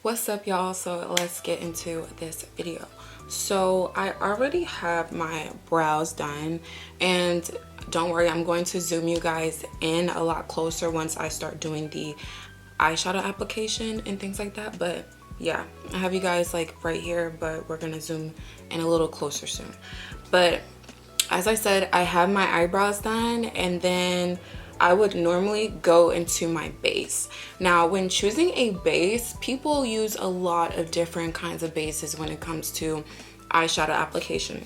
What's up, y'all? So let's get into this video. So I already have my brows done, and don't worry, I'm going to zoom you guys in a lot closer once I start doing the eyeshadow application and things like that. But yeah, I have you guys like right here, but we're gonna zoom in a little closer soon. But as I said, I have my eyebrows done, and then I would normally go into my base. Now, when choosing a base, people use a lot of different kinds of bases when it comes to eyeshadow application.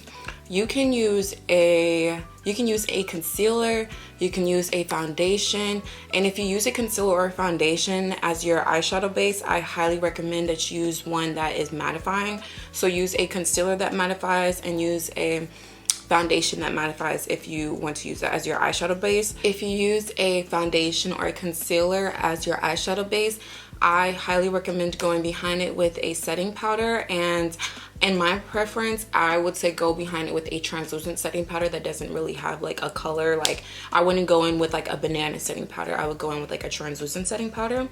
You can use a concealer, you can use a foundation, and if you use a concealer or foundation as your eyeshadow base, I highly recommend that you use one that is mattifying. So use a concealer that mattifies and use a foundation that mattifies if you want to use that as your eyeshadow base. If you use a foundation or a concealer as your eyeshadow base, I highly recommend going behind it with a setting powder, and in my preference, I would say go behind it with a translucent setting powder that doesn't really have like a color. Like, I wouldn't go in with like a banana setting powder. I would go in with like a translucent setting powder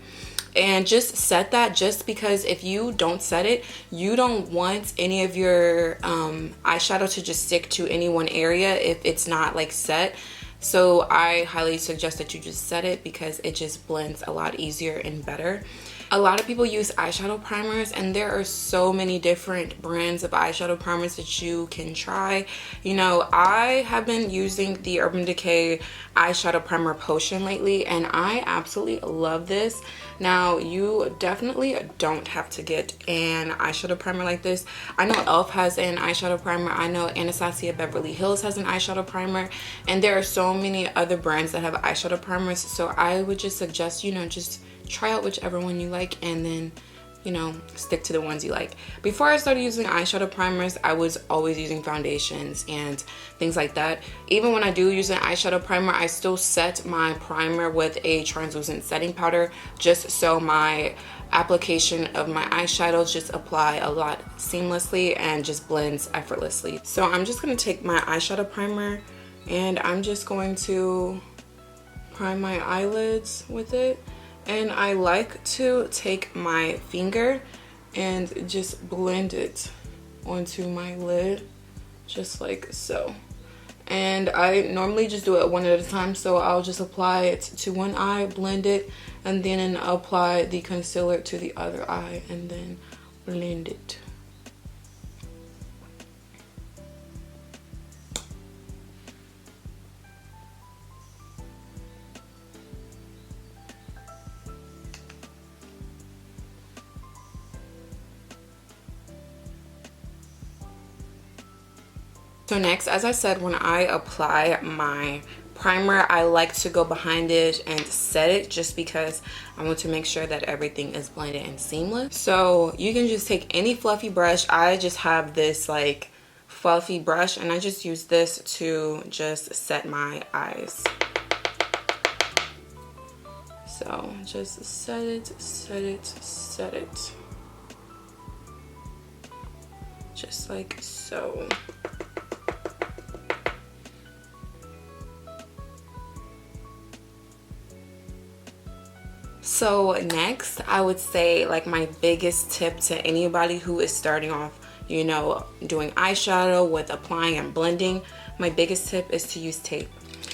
and just set that, just because if you don't set it, you don't want any of your eyeshadow to just stick to any one area if it's not like set. So I highly suggest that you just set it because it just blends a lot easier and better. A lot of people use eyeshadow primers, and there are so many different brands of eyeshadow primers that you can try. You know, I have been using the Urban Decay eyeshadow primer potion lately, and I absolutely love this. Now, you definitely don't have to get an eyeshadow primer like this. I know e.l.f. has an eyeshadow primer. I know Anastasia Beverly Hills has an eyeshadow primer, and there are so many other brands that have eyeshadow primers. So I would just suggest, you know, just try out whichever one you like, and then, you know, stick to the ones you like. Before I started using eyeshadow primers, I was always using foundations and things like that. Even when I do use an eyeshadow primer, I still set my primer with a translucent setting powder, just so my application of my eyeshadows just apply a lot seamlessly and just blends effortlessly. So I'm just going to take my eyeshadow primer, and I'm just going to prime my eyelids with it. And I like to take my finger and just blend it onto my lid, just like so. And I normally just do it one at a time, so I'll just apply it to one eye, blend it, and then apply the concealer to the other eye, and then blend it. So next, as I said, when I apply my primer, I like to go behind it and set it, just because I want to make sure that everything is blended and seamless. So you can just take any fluffy brush. I just have this like fluffy brush, and I just use this to just set my eyes. So just set it, set it, set it. Just like so. So next, I would say like my biggest tip to anybody who is starting off, you know, doing eyeshadow with applying and blending, my biggest tip is to use tape.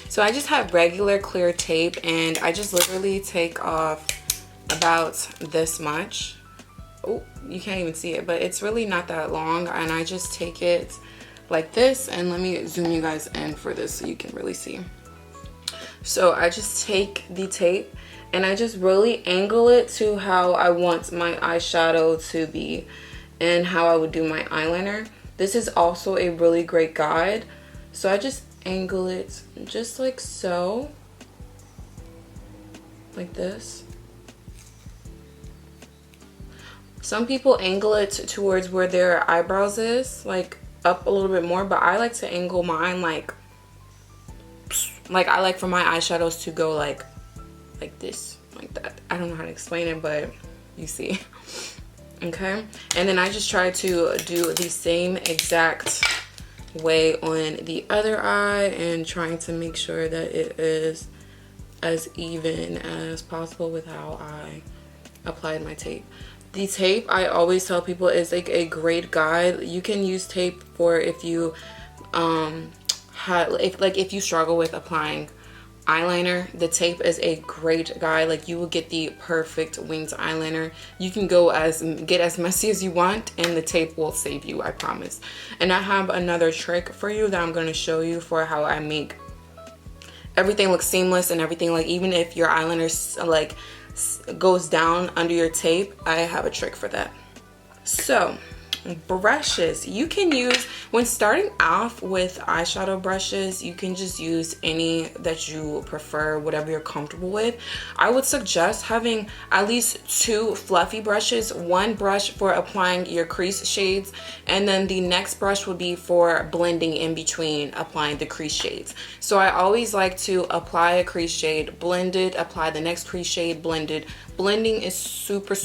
So I just have regular clear tape, and I just literally take off about this much. Oh, you can't even see it, but it's really not that long, and I just take it like this, and let me zoom you guys in for this so you can really see. So I just take the tape, and I just really angle it to how I want my eyeshadow to be and how I would do my eyeliner. This is also a really great guide. So I just angle it just like so, like this. Some people angle it towards where their eyebrows is, like up a little bit more, but I like to angle mine like I like for my eyeshadows to go like this, like that. I don't know how to explain it, but you see. Okay, and then I just try to do the same exact way on the other eye, and trying to make sure that it is as even as possible with how I applied my tape. The tape, I always tell people, is like a great guide. You can use tape for if you if you struggle with applying eyeliner. The tape is a great guide. Like, you will get the perfect winged eyeliner. You can get as messy as you want, and the tape will save you, I promise. And I have another trick for you that I'm going to show you for how I make everything look seamless and everything. Like, even if your eyeliner like goes down under your tape, I have a trick for that. So brushes, you can use, when starting off with eyeshadow brushes, you can just use any that you prefer, whatever you're comfortable with. I would suggest having at least 2 fluffy brushes, one brush for applying your crease shades, and then the next brush would be for blending in between applying the crease shades. So I always like to apply a crease shade, blend it, apply the next crease shade, blend it. Blending is super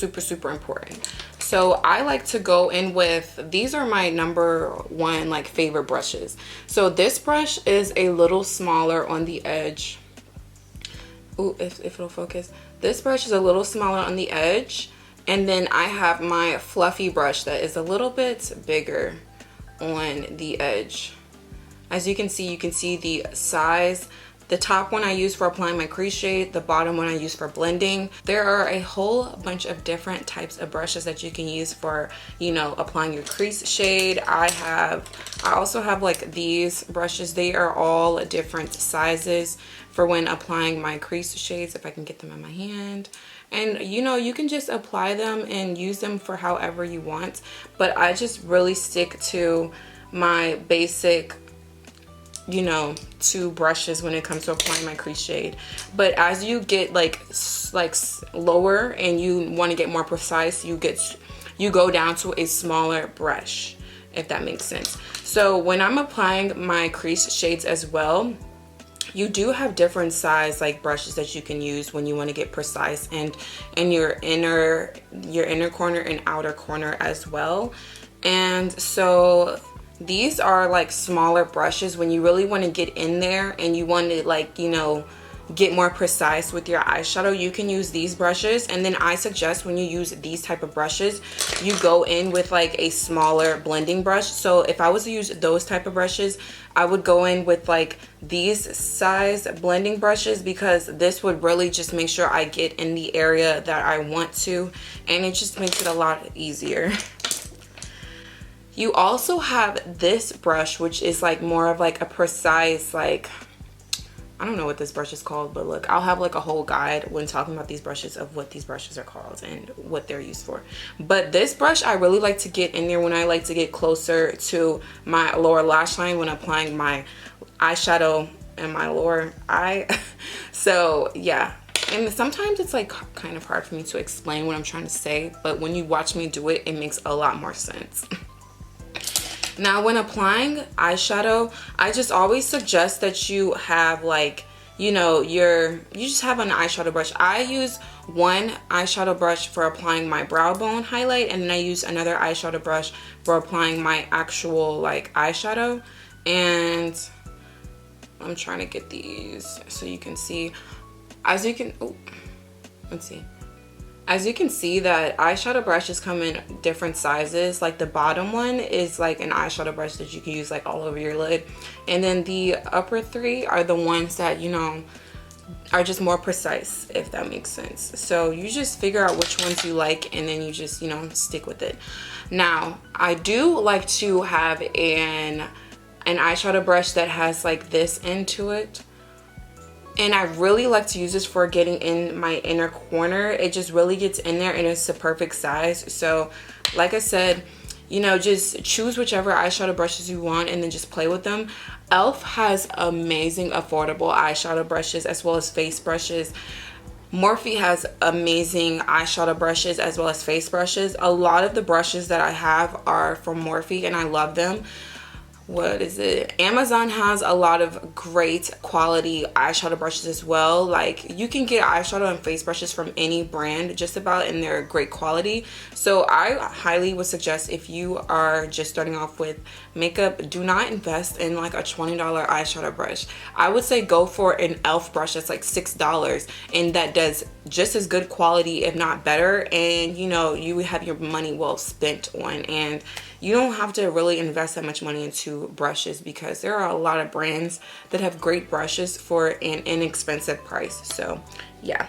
important. So I like to go in with, these are my number 1 like favorite brushes. So this brush is a little smaller on the edge. Ooh, if it'll focus. This brush is a little smaller on the edge. And then I have my fluffy brush that is a little bit bigger on the edge. As you can see the size. The top one I use for applying my crease shade, the bottom one I use for blending. There are a whole bunch of different types of brushes that you can use for, you know, applying your crease shade. I also have like these brushes. They are all different sizes for when applying my crease shades, if I can get them in my hand. And you know, you can just apply them and use them for however you want. But I just really stick to my basic, you know, 2 brushes when it comes to applying my crease shade. But as you get like lower and you want to get more precise, you go down to a smaller brush, if that makes sense. So when I'm applying my crease shades as well, you do have different size like brushes that you can use when you want to get precise and in your inner corner and outer corner as well. And so these are like smaller brushes when you really want to get in there and you want to, like, you know, get more precise with your eyeshadow. You can use these brushes. And then I suggest when you use these type of brushes, you go in with like a smaller blending brush. So if I was to use those type of brushes, I would go in with like these size blending brushes, because this would really just make sure I get in the area that I want to, and it just makes it a lot easier. You also have this brush, which is like more of like a precise, like, I don't know what this brush is called, but look, I'll have like a whole guide when talking about these brushes of what these brushes are called and what they're used for. But this brush, I really like to get in there when I like to get closer to my lower lash line when applying my eyeshadow in my lower eye. So yeah. And sometimes it's like kind of hard for me to explain what I'm trying to say, but when you watch me do it, it makes a lot more sense. Now, when applying eyeshadow, I just always suggest that you have like, you know, you just have an eyeshadow brush. I use one eyeshadow brush for applying my brow bone highlight, and then I use another eyeshadow brush for applying my actual like eyeshadow. And I'm trying to get these so you can see. As you can, oh, let's see. As you can see, that eyeshadow brushes come in different sizes. Like the bottom one is like an eyeshadow brush that you can use like all over your lid. And then the upper 3 are the ones that, you know, are just more precise, if that makes sense. So you just figure out which ones you like, and then you just, you know, stick with it. Now, I do like to have an eyeshadow brush that has like this into it. And I really like to use this for getting in my inner corner. It just really gets in there and it's a perfect size. So like I said, you know, just choose whichever eyeshadow brushes you want and then just play with them. e.l.f. has amazing affordable eyeshadow brushes as well as face brushes. Morphe has amazing eyeshadow brushes as well as face brushes. A lot of the brushes that I have are from Morphe and I love them. what is it? Amazon has a lot of great quality eyeshadow brushes as well. Like, you can get eyeshadow and face brushes from any brand just about, and they're great quality. So I highly would suggest, if you are just starting off with makeup, do not invest in like a $20 eyeshadow brush. I would say go for an e.l.f. brush that's like $6, and that does just as good quality, if not better, and you know, you have your money well spent on. And you don't have to really invest that much money into brushes, because there are a lot of brands that have great brushes for an inexpensive price. So yeah.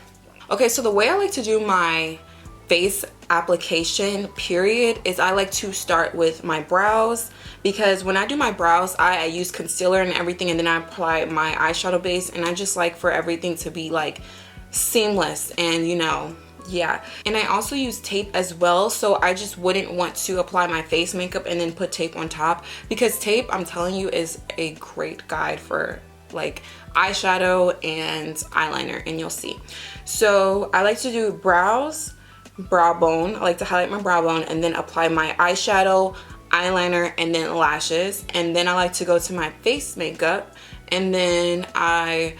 Okay, so the way I like to do my face application period is I like to start with my brows, because when I do my brows, I use concealer and everything, and then I apply my eyeshadow base, and I just like for everything to be like seamless, and you know, yeah. And I also use tape as well, so I just wouldn't want to apply my face makeup and then put tape on top, because tape, I'm telling you, is a great guide for like eyeshadow and eyeliner, and you'll see. So I like to do brows, brow bone. I like to highlight my brow bone and then apply my eyeshadow, eyeliner, and then lashes. And then I like to go to my face makeup, and then I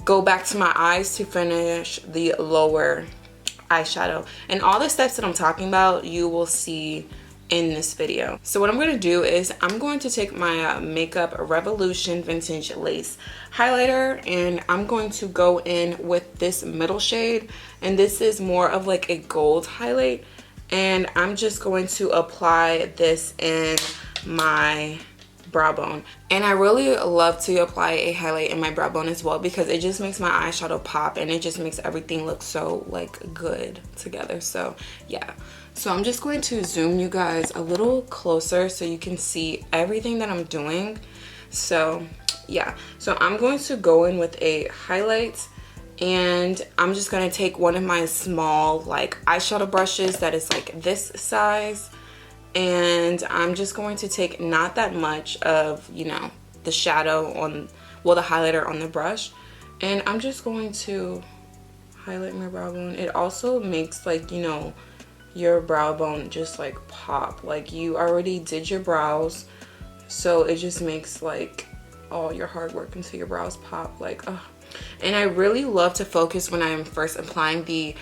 go back to my eyes to finish the lower eyeshadow. And all the steps that I'm talking about, you will see in this video. So what I'm going to do is I'm going to take my Makeup Revolution Vintage Lace highlighter, and I'm going to go in with this middle shade, and this is more of like a gold highlight, and I'm just going to apply this in my brow bone. And I really love to apply a highlight in my brow bone as well, because it just makes my eyeshadow pop, and it just makes everything look so like good together. So yeah. So I'm just going to zoom you guys a little closer so you can see everything that I'm doing. So yeah, so I'm going to go in with a highlight, and I'm just going to take one of my small like eyeshadow brushes that is like this size, and I'm just going to take not that much of, you know, the shadow on, well, the highlighter on the brush, and I'm just going to highlight my brow bone. It also makes, like, you know, your brow bone just like pop, like you already did your brows, so it just makes like all your hard work into your brows pop, like, oh. And I really love to focus when I'm first applying the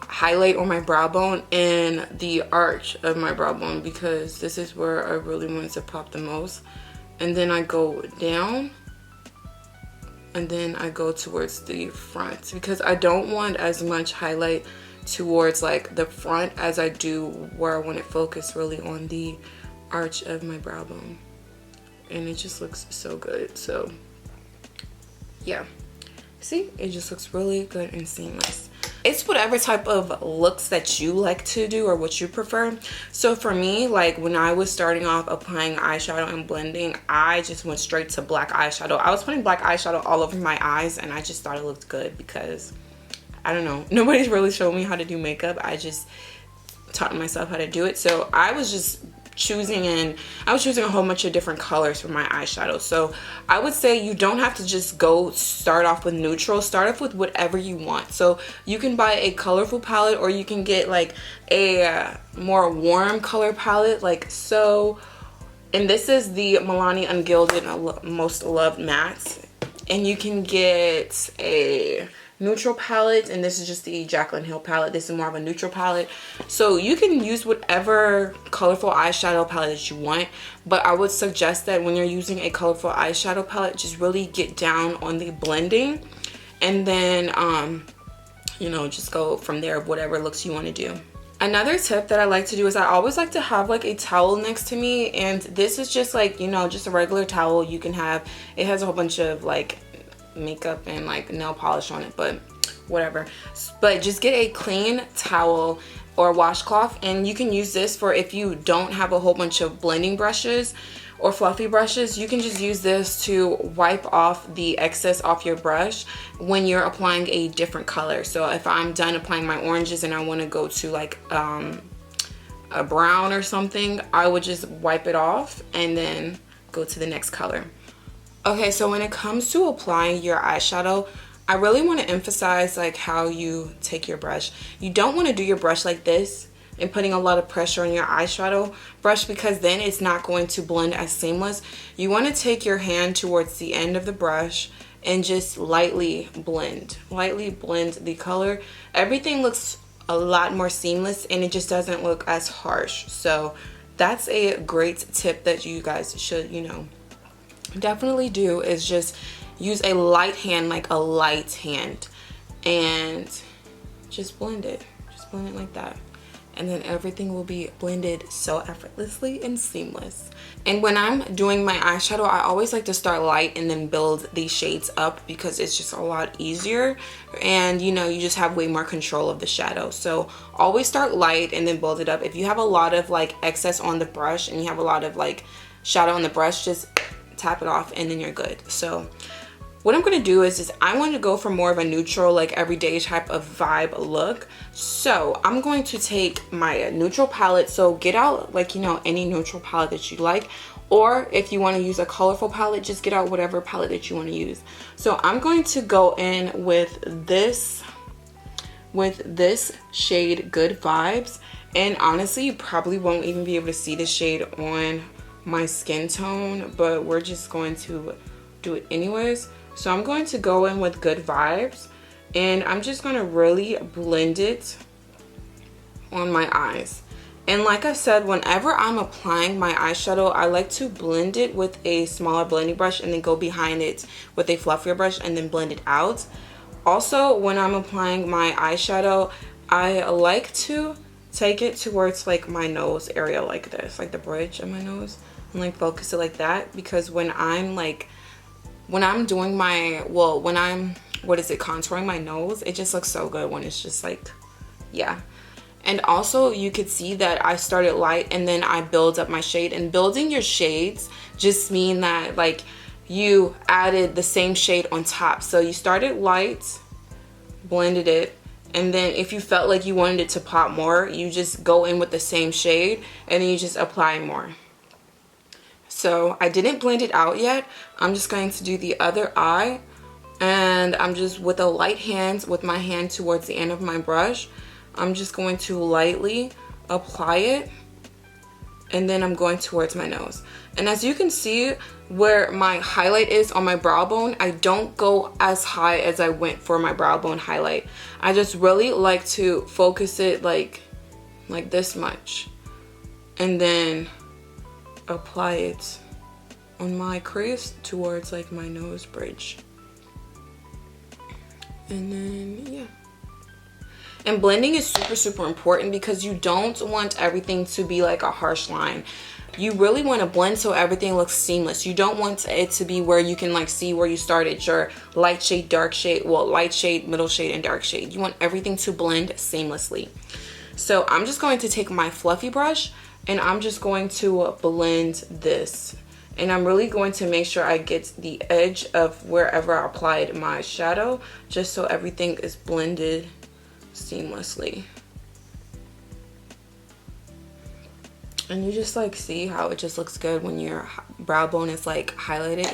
highlight on my brow bone in the arch of my brow bone, because this is where I really want it to pop the most. And then I go down, and then I go towards the front, because I don't want as much highlight towards like the front as I do where I want it focused really on the arch of my brow bone, and it just looks so good. So yeah, see, it just looks really good and seamless. It's whatever type of looks that you like to do or what you prefer. So for me, like when I was starting off applying eyeshadow and blending, I just went straight to black eyeshadow. I was putting black eyeshadow all over my eyes, and I just thought it looked good because, I don't know, nobody's really showed me how to do makeup. I just taught myself how to do it. So I was just choosing, and I was choosing a whole bunch of different colors for my eyeshadow. So I would say you don't have to just go start off with neutral. Start off with whatever you want. So you can buy a colorful palette, or you can get like a more warm color palette, like so. And this is the Milani Ungilded Most Loved Matte, and you can get a neutral palette, and this is just the Jaclyn Hill palette. This is more of a neutral palette, so you can use whatever colorful eyeshadow palette that you want. But I would suggest that when you're using a colorful eyeshadow palette, just really get down on the blending, and then you know, just go from there of whatever looks you want to do. Another tip that I like to do is I always like to have like a towel next to me, and this is just like, you know, just a regular towel. You can have, it has a whole bunch of like makeup and like nail polish on it, but whatever. But just get a clean towel or washcloth, and you can use this for if you don't have a whole bunch of blending brushes or fluffy brushes. You can just use this to wipe off the excess off your brush when you're applying a different color. So if I'm done applying my oranges and I want to go to like a brown or something, I would just wipe it off and then go to the next color. Okay, so when it comes to applying your eyeshadow, I really want to emphasize like how you take your brush. You don't want to do your brush like this, and putting a lot of pressure on your eyeshadow brush, because then it's not going to blend as seamless. You want to take your hand towards the end of the brush and just lightly blend the color. Everything looks a lot more seamless and it just doesn't look as harsh. So that's a great tip that you guys should, you know, definitely do, is just use a light hand, like a light hand, and just blend it like that, and then everything will be blended so effortlessly and seamless. And when I'm doing my eyeshadow, I always like to start light and then build these shades up, because it's just a lot easier, and you know, you just have way more control of the shadow. So always start light and then build it up. If you have a lot of like excess on the brush and you have a lot of like shadow on the brush, just tap it off and then you're good. So what I'm going to do is I want to go for more of a neutral, like everyday type of vibe look. So I'm going to take my neutral palette. So get out, like, you know, any neutral palette that you like. Or if you want to use a colorful palette, just get out whatever palette that you want to use. So I'm going to go in with this shade, Good Vibes. And honestly, you probably won't even be able to see the shade on my skin tone, but we're just going to do it anyways. So I'm going to go in with Good Vibes, and I'm just going to really blend it on my eyes. And like I said, whenever I'm applying my eyeshadow, I like to blend it with a smaller blending brush and then go behind it with a fluffier brush and then blend it out. Also, when I'm applying my eyeshadow, I like to take it towards like my nose area, like this, like the bridge of my nose, and like focus it like that, because when I'm doing my, well, when I'm, contouring my nose, it just looks so good when it's just like, yeah. And also you could see that I started light and then I build up my shade. And building your shades just mean that like you added the same shade on top. So you started light, blended it, and then if you felt like you wanted it to pop more, you just go in with the same shade and then you just apply more. So I didn't blend it out yet. I'm just going to do the other eye, and I'm just with a light hand, with my hand towards the end of my brush, I'm just going to lightly apply it, and then I'm going towards my nose. And as you can see where my highlight is on my brow bone, I don't go as high as I went for my brow bone highlight. I just really like to focus it like this much, and then apply it on my crease towards like my nose bridge. And then yeah. And blending is super important, because you don't want everything to be like a harsh line. You really want to blend so everything looks seamless. You don't want it to be where you can like see where you started your light shade, dark shade, well, light shade, middle shade, and dark shade. You want everything to blend seamlessly. So I'm just going to take my fluffy brush and I'm just going to blend this. And I'm really going to make sure I get the edge of wherever I applied my shadow, just so everything is blended seamlessly. And you just like see how it just looks good when your brow bone is like highlighted.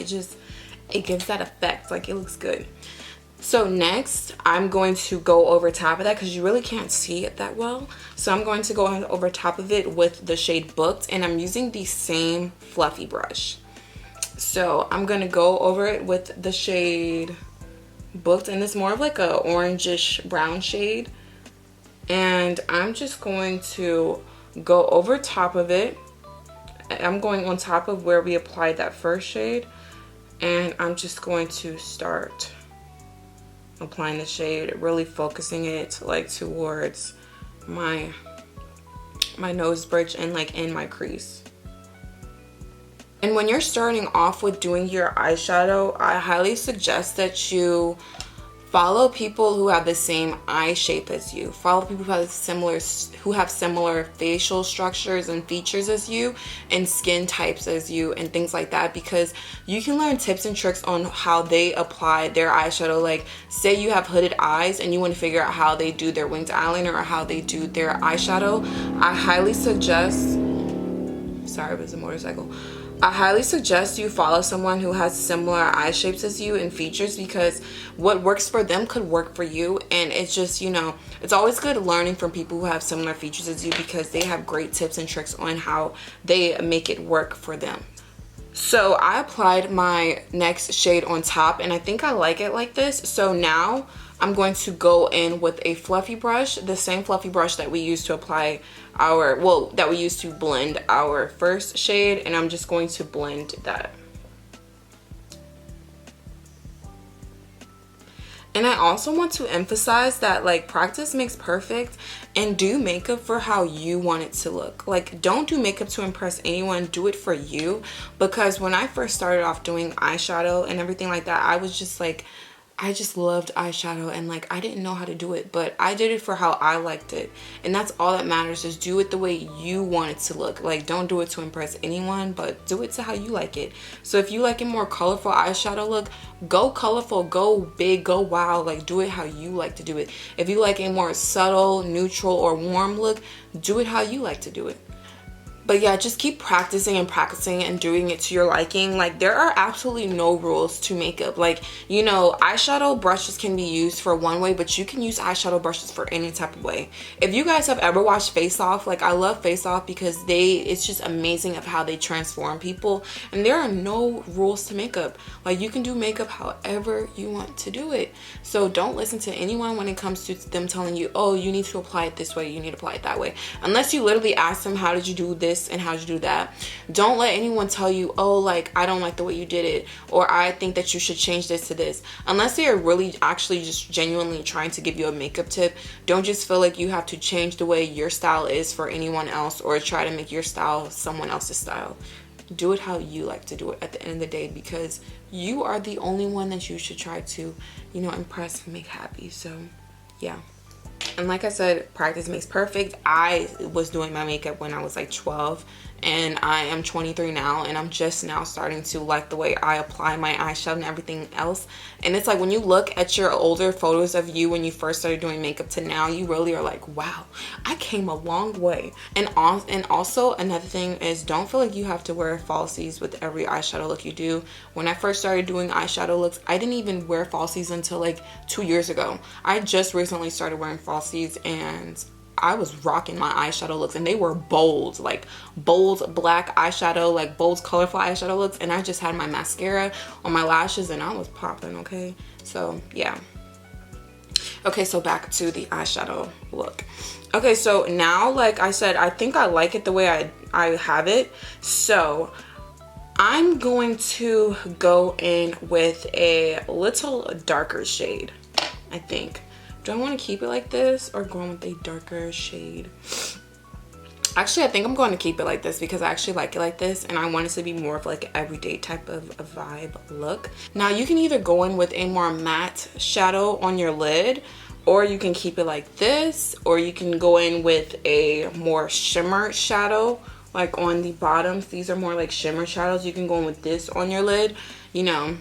It gives that effect, like it looks good. So next I'm going to go over top of that, because you really can't see it that well. So I'm going to go over top of it with the shade Booked, and I'm using the same fluffy brush. So I'm going to go over it with the shade Booked, and it's more of like a orangish brown shade. And I'm just going to go over top of it. I'm going on top of where we applied that first shade, and I'm just going to start applying the shade, really focusing it like towards my nose bridge and like in my crease. And when you're starting off with doing your eyeshadow, I highly suggest that you follow people who have the same eye shape as you. Follow people who have similar facial structures and features as you, and skin types as you, and things like that, because you can learn tips and tricks on how they apply their eyeshadow. Like say you have hooded eyes and you want to figure out how they do their winged eyeliner or how they do their eyeshadow. I highly suggest, sorry, it was a motorcycle. I highly suggest you follow someone who has similar eye shapes as you and features, because what works for them could work for you. And it's just, you know, it's always good learning from people who have similar features as you, because they have great tips and tricks on how they make it work for them. So I applied my next shade on top, and I think I like it like this. So now I'm going to go in with a fluffy brush, the same fluffy brush that we used to apply our, well, that we used to blend our first shade, and I'm just going to blend that. And I also want to emphasize that, like, practice makes perfect, and do makeup for how you want it to look. Like, don't do makeup to impress anyone, do it for you. Because when I first started off doing eyeshadow and everything like that, I was just like, I just loved eyeshadow, and like I didn't know how to do it, but I did it for how I liked it. And that's all that matters, is do it the way you want it to look. Like, don't do it to impress anyone, but do it to how you like it. So if you like a more colorful eyeshadow look, go colorful, go big, go wild. Like, do it how you like to do it. If you like a more subtle, neutral, or warm look, do it how you like to do it. But yeah, just keep practicing and practicing and doing it to your liking. Like, there are absolutely no rules to makeup. Like, you know, eyeshadow brushes can be used for one way, but you can use eyeshadow brushes for any type of way. If you guys have ever watched Face Off, like, I love Face Off because it's just amazing of how they transform people. And there are no rules to makeup. Like, you can do makeup however you want to do it. So don't listen to anyone when it comes to them telling you, oh, you need to apply it this way, you need to apply it that way. Unless you literally ask them, how did you do this and how'd you do that? Don't let anyone tell you, oh, like, I don't like the way you did it, or I think that you should change this to this. Unless they are really actually just genuinely trying to give you a makeup tip, don't just feel like you have to change the way your style is for anyone else, or try to make your style someone else's style. Do it how you like to do it at the end of the day, because you are the only one that you should try to, you know, impress and make happy. So yeah. And like I said, practice makes perfect. I was doing my makeup when I was like 12, and I am 23 now, and I'm just now starting to like the way I apply my eyeshadow and everything else. And it's like, when you look at your older photos of you when you first started doing makeup to now, you really are like, wow, I came a long way. And also another thing is, don't feel like you have to wear falsies with every eyeshadow look you do. When I first started doing eyeshadow looks, I didn't even wear falsies until like 2 years ago. I just recently started wearing falsies, and I was rocking my eyeshadow looks, and they were bold, like bold black eyeshadow, like bold colorful eyeshadow looks. And I just had my mascara on my lashes, and I was popping. Okay, so yeah. Okay, so back to the eyeshadow look. Okay, so now, like I said, I think I like it the way I have it. So I'm going to go in with a little darker shade, I think. Do I want to keep it like this or go in with a darker shade? Actually, I think I'm going to keep it like this, because I actually like it like this, and I want it to be more of like an everyday type of a vibe look. Now, you can either go in with a more matte shadow on your lid, or you can keep it like this, or you can go in with a more shimmer shadow like on the bottoms. These are more like shimmer shadows. You can go in with this on your lid, you know,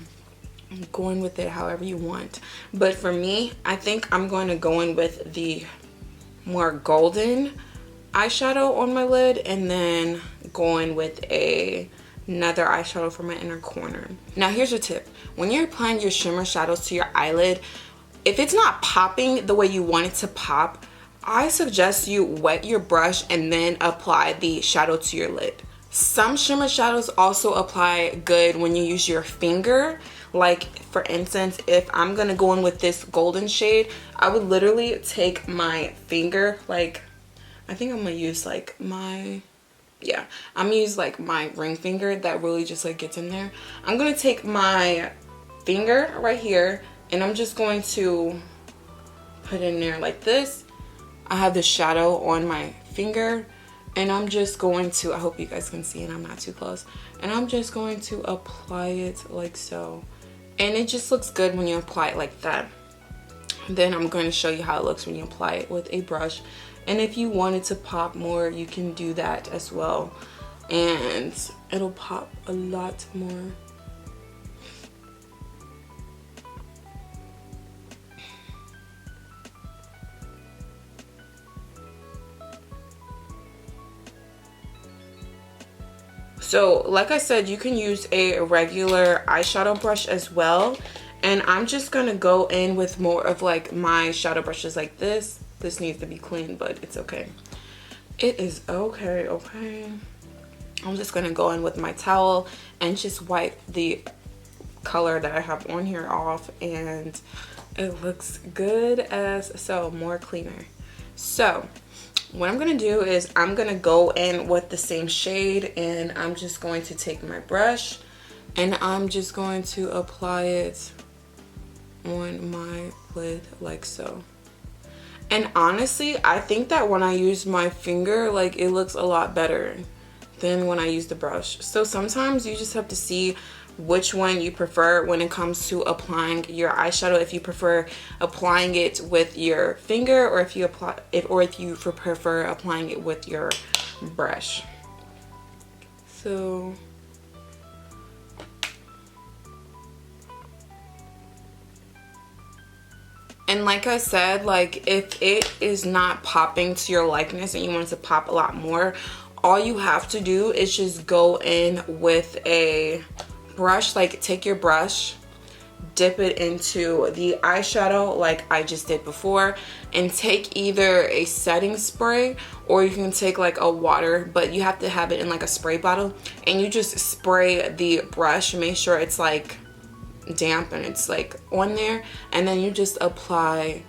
going with it however you want. But for me, I think I'm going to go in with the more golden eyeshadow on my lid, and then go in with another eyeshadow for my inner corner. Now, here's a tip. When you're applying your shimmer shadows to your eyelid, if it's not popping the way you want it to pop, I suggest you wet your brush and then apply the shadow to your lid. Some shimmer shadows also apply good when you use your finger. Like, for instance, if I'm gonna go in with this golden shade, I would literally take my finger, like, I think I'm gonna use like I'm gonna use like my ring finger that really just like gets in there. I'm gonna take my finger right here, and I'm just going to put in there like this. I have the shadow on my finger, and I'm just going to, I hope you guys can see it, I'm not too close, and I'm just going to apply it like so. And it just looks good when you apply it like that. Then I'm going to show you how it looks when you apply it with a brush. And if you wanted to pop more, you can do that as well, and it'll pop a lot more. So like I said, you can use a regular eyeshadow brush as well. And I'm just gonna go in with more of like my shadow brushes like this. This needs to be clean, but it's okay. It is okay, okay. I'm just gonna go in with my towel and just wipe the color that I have on here off, and it looks good as so, more cleaner. So what I'm gonna do is I'm gonna go in with the same shade, and I'm just going to take my brush and I'm just going to apply it on my lid like so. And honestly, I think that when I use my finger, like, it looks a lot better than when I use the brush. So sometimes you just have to see which one you prefer when it comes to applying your eyeshadow. If you prefer applying it with your finger, or if you prefer applying it with your brush. So and like I said, like, if it is not popping to your likeness and you want it to pop a lot more, all you have to do is just go in with a brush. Like, take your brush, dip it into the eyeshadow like I just did before, and take either a setting spray, or you can take like a water, but you have to have it in like a spray bottle, and you just spray the brush. Make sure it's like damp and it's like on there, and then you just apply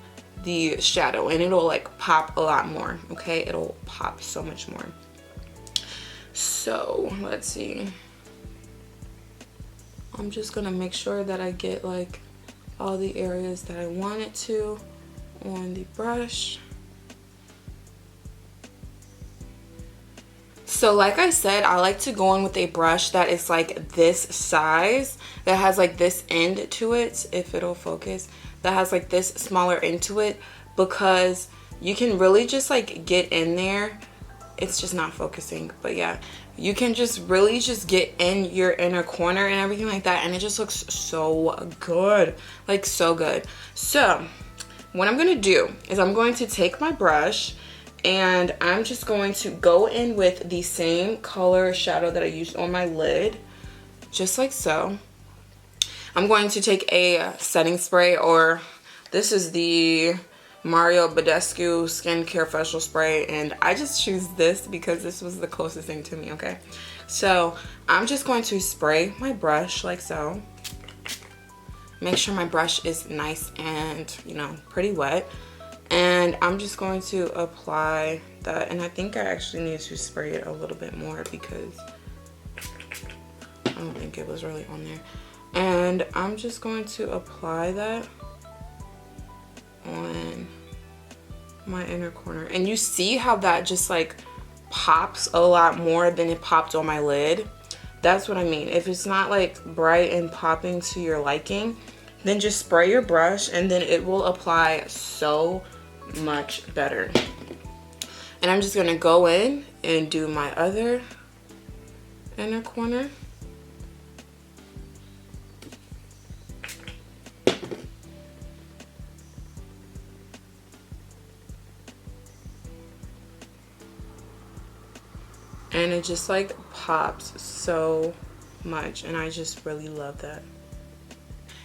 the shadow and it'll like pop a lot more. Okay, it'll pop so much more. So let's see, I'm just gonna make sure that I get like all the areas that I want it to on the brush. So like I said, I like to go in with a brush that is like this size, that has like this end to it, if it'll focus, that has like this smaller end to it, because you can really just like get in there. It's just not focusing, but yeah, you can just really just get in your inner corner and everything like that, and it just looks so good, like so good. So what I'm gonna do is I'm going to take my brush, and I'm just going to go in with the same color shadow that I used on my lid, just like so. I'm going to take a setting spray, or this is the Mario Badescu skincare facial spray, and I just choose this because this was the closest thing to me. Okay, so I'm just going to spray my brush like so. Make sure my brush is nice and, you know, pretty wet. And I'm just going to apply that, and I think I actually need to spray it a little bit more because I don't think it was really on there. And I'm just going to apply that on my inner corner. And you see how that just like pops a lot more than it popped on my lid? That's what I mean. If it's not like bright and popping to your liking, then just spray your brush and then it will apply so much better. And I'm just gonna go in and do my other inner corner. And it just like pops so much, and I just really love that.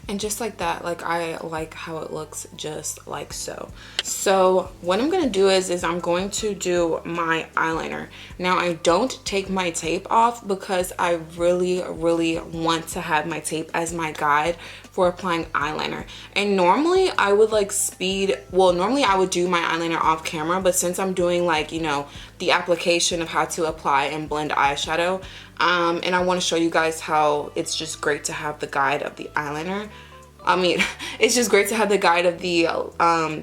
And just like that, like, I like how it looks just like so. So what I'm gonna do is I'm going to do my eyeliner. Now I don't take my tape off because I really want to have my tape as my guide for applying eyeliner. And normally I would like normally I would do my eyeliner off camera, but since I'm doing like, you know, the application of how to apply and blend eyeshadow, and I want to show you guys how it's just great to have the guide of the eyeliner. I mean, it's just great to have the guide of the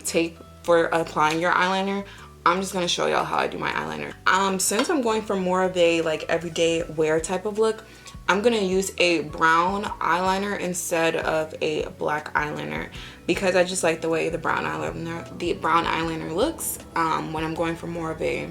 tape for applying your eyeliner. I'm just going to show y'all how I do my eyeliner. Since I'm going for more of a like everyday wear type of look, I'm going to use a brown eyeliner instead of a black eyeliner because I just like the way the brown eyeliner looks when I'm going for more of a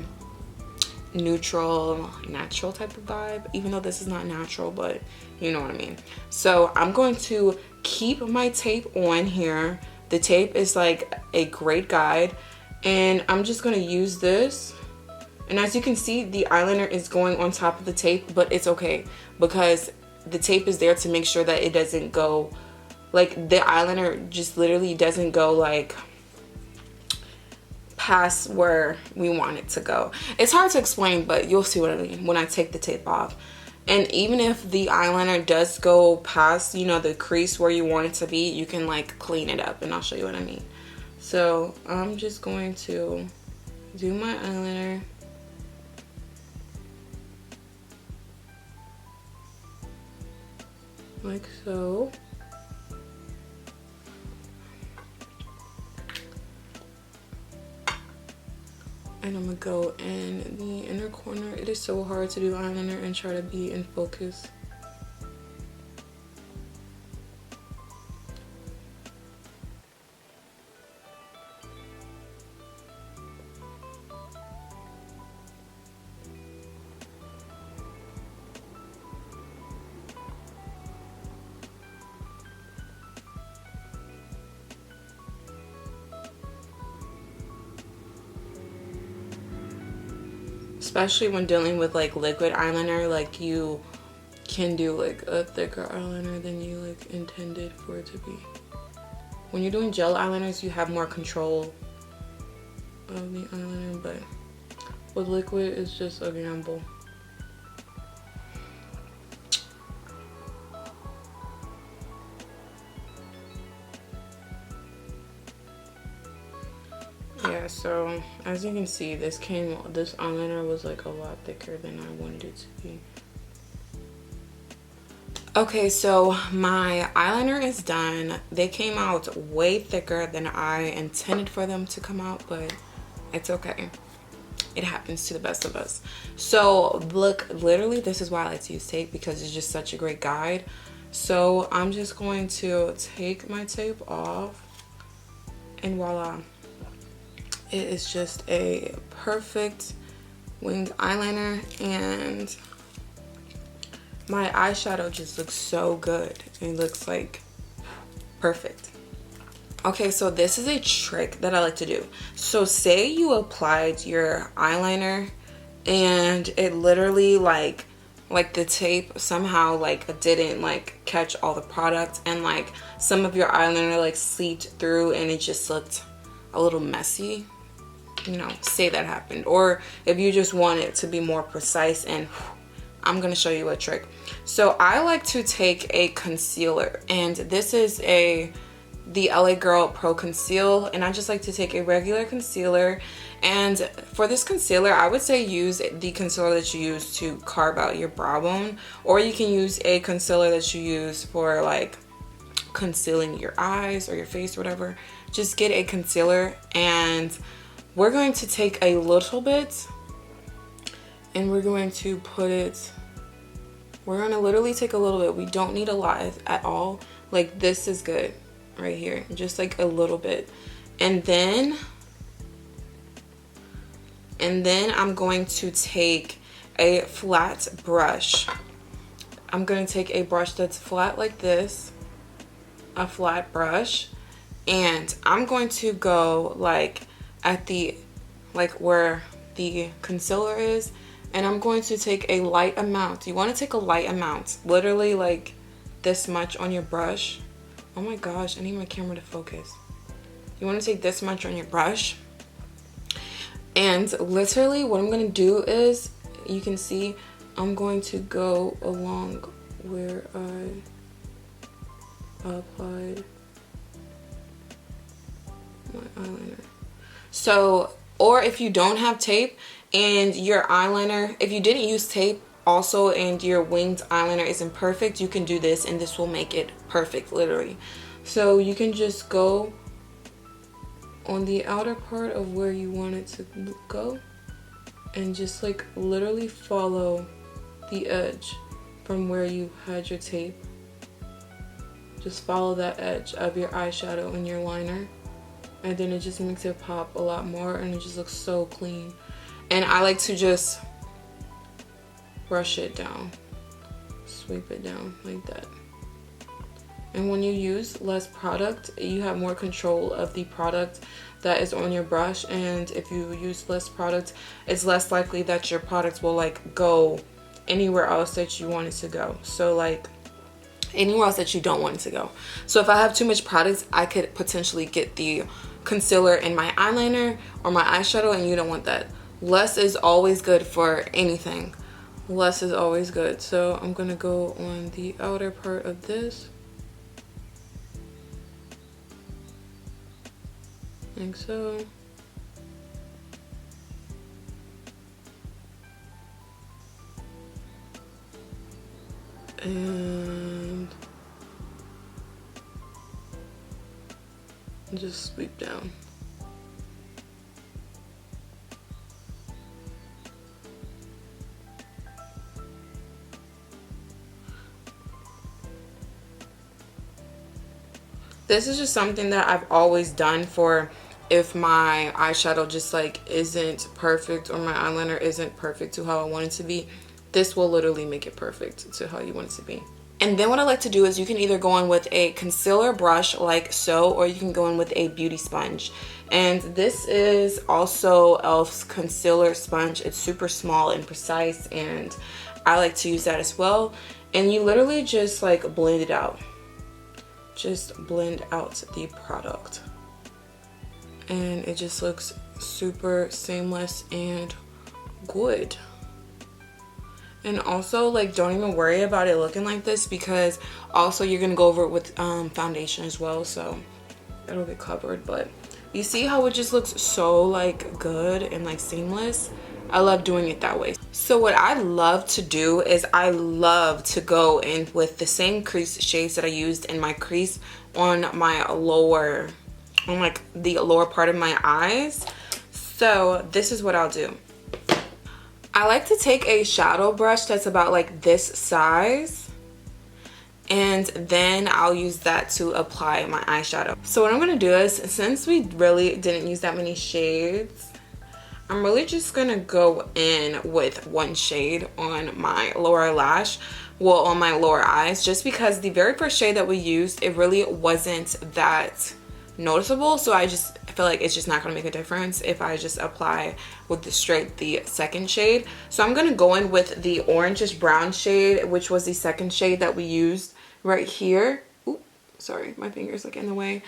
neutral, natural type of vibe, even though this is not natural, but you know what I mean. So I'm going to keep my tape on here. The tape is like a great guide, and I'm just going to use this And as you can see, the eyeliner is going on top of the tape, but it's okay because the tape is there to make sure that it doesn't go, like the eyeliner just literally doesn't go like past where we want it to go. It's hard to explain, but you'll see what I mean when I take the tape off. And even if the eyeliner does go past, you know, the crease where you want it to be, you can like clean it up, and I'll show you what I mean. So I'm just going to do my eyeliner. Like so. And I'm gonna go in the inner corner. It is so hard to do eyeliner and try to be in focus. Especially when dealing with like liquid eyeliner, like you can do like a thicker eyeliner than you like intended for it to be. When you're doing gel eyeliners, you have more control of the eyeliner, but with liquid, it's just a gamble. Yeah, so as you can see, this eyeliner was like a lot thicker than I wanted it to be. Okay, so my eyeliner is done. They came out way thicker than I intended for them to come out, but it's okay. It happens to the best of us. So look, literally this is why I like to use tape, because it's just such a great guide. So I'm just going to take my tape off, and voila. It is just a perfect winged eyeliner, and my eyeshadow just looks so good. It looks like perfect. Okay, so this is a trick that I like to do. So say you applied your eyeliner and it literally like the tape somehow like didn't like catch all the product, and like some of your eyeliner like seeped through and it just looked a little messy. You know, say that happened. Or if you just want it to be more precise, and I'm gonna show you a trick. So I like to take a concealer, and this is the LA Girl Pro Conceal, and I just like to take a regular concealer. And for this concealer, I would say use the concealer that you use to carve out your brow bone, or you can use a concealer that you use for like concealing your eyes or your face or whatever. Just get a concealer, and we're going to take a little bit and we're going to put it, we're going to literally take a little bit. We don't need a lot at all. Like this is good right here, just like a little bit. And then I'm going to take a flat brush. I'm going to take a brush that's flat like this, a flat brush, and I'm going to go like at the where the concealer is, and I'm going to take a light amount. You want to take a light amount, literally like this much on your brush. Oh my gosh, I need my camera to focus. You want to take this much on your brush, and literally what I'm going to do is, you can see I'm going to go along where I applied my eyeliner. So, or if you don't have tape and your eyeliner, if you didn't use tape also and your winged eyeliner isn't perfect, you can do this and this will make it perfect, literally. So you can just go on the outer part of where you want it to go and just like literally follow the edge from where you had your tape. Just follow that edge of your eyeshadow and your liner, and then it just makes it pop a lot more, and it just looks so clean. And I like to just brush it down, sweep it down like that. And when you use less product, you have more control of the product. that is on your brush, and if you use less product, it's less likely that your product will like go anywhere else that you want it to go. So like anywhere else that you don't want it to go. So if I have too much product, I could potentially get the concealer in my eyeliner or my eyeshadow, and you don't want that. Less is always good for anything. Less is always good. So I'm gonna go on the outer part of this, like so. And just sweep down. This is just something that I've always done for if my eyeshadow just like isn't perfect or my eyeliner isn't perfect to how I want it to be. This will literally make it perfect to how you want it to be. And then what I like to do is you can either go in with a concealer brush like so, or you can go in with a beauty sponge. And this is also e.l.f.'s concealer sponge. It's super small and precise, and I like to use that as well. And you literally just like blend it out. Just blend out the product. And it just looks super seamless and good. And also, like, don't even worry about it looking like this, because also you're gonna go over it with foundation as well, so it'll get covered. But you see how it just looks so like good and like seamless? I love doing it that way. So what I love to do is I love to go in with the same crease shades that I used in my crease on my lower, on like the lower part of my eyes. So this is what I'll do. I like to take a shadow brush that's about like this size, and then I'll use that to apply my eyeshadow. So what I'm gonna do is, since we really didn't use that many shades, I'm really just gonna go in with one shade on my lower lash, well, on my lower eyes, just because the very first shade that we used, it really wasn't that noticeable. So I just feel like it's just not gonna make a difference if I just apply with the second shade. So I'm gonna go in with the orangish brown shade, which was the second shade that we used right here. Ooh, sorry, my finger's like in the way.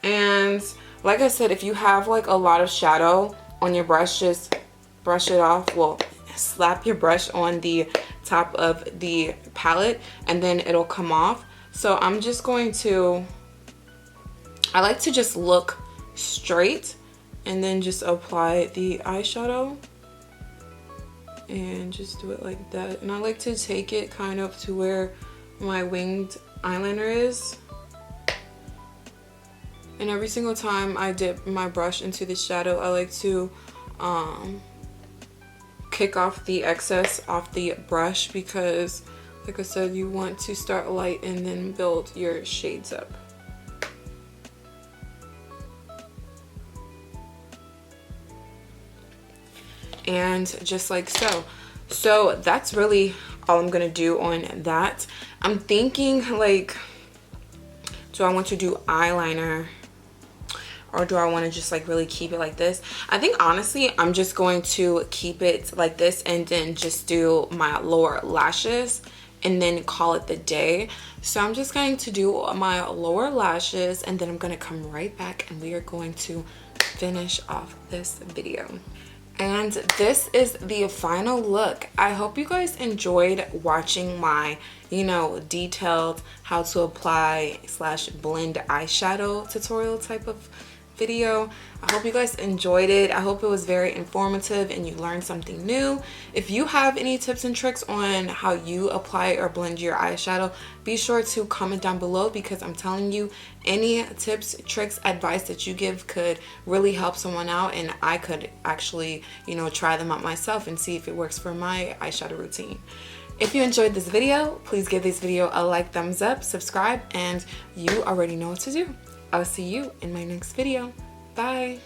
And like I said, if you have like a lot of shadow on your brush, just brush it off. Well, slap your brush on the top of the palette and then it'll come off. So I'm just going to, I like to just look straight and then just apply the eyeshadow and just do it like that. And I like to take it kind of to where my winged eyeliner is. And every single time I dip my brush into the shadow, I like to kick off the excess off the brush, because like I said, you want to start light and then build your shades up. And just like so. So that's really all I'm gonna do on that. I'm thinking, like, do I want to do eyeliner, or do I want to just like really keep it like this? I think honestly I'm just going to keep it like this and then just do my lower lashes and then call it the day. So I'm just going to do my lower lashes and then I'm going to come right back and we are going to finish off this video. And this is the final look. I hope you guys enjoyed watching my, you know, detailed how to apply / blend eyeshadow tutorial type of video. I hope you guys enjoyed it. I hope it was very informative and you learned something new. If you have any tips and tricks on how you apply or blend your eyeshadow, be sure to comment down below, because I'm telling you, any tips, tricks, advice that you give could really help someone out, and I could actually, you know, try them out myself and see if it works for my eyeshadow routine. If you enjoyed this video, please give this video a like, thumbs up, subscribe, and you already know what to do. I'll see you in my next video. Bye.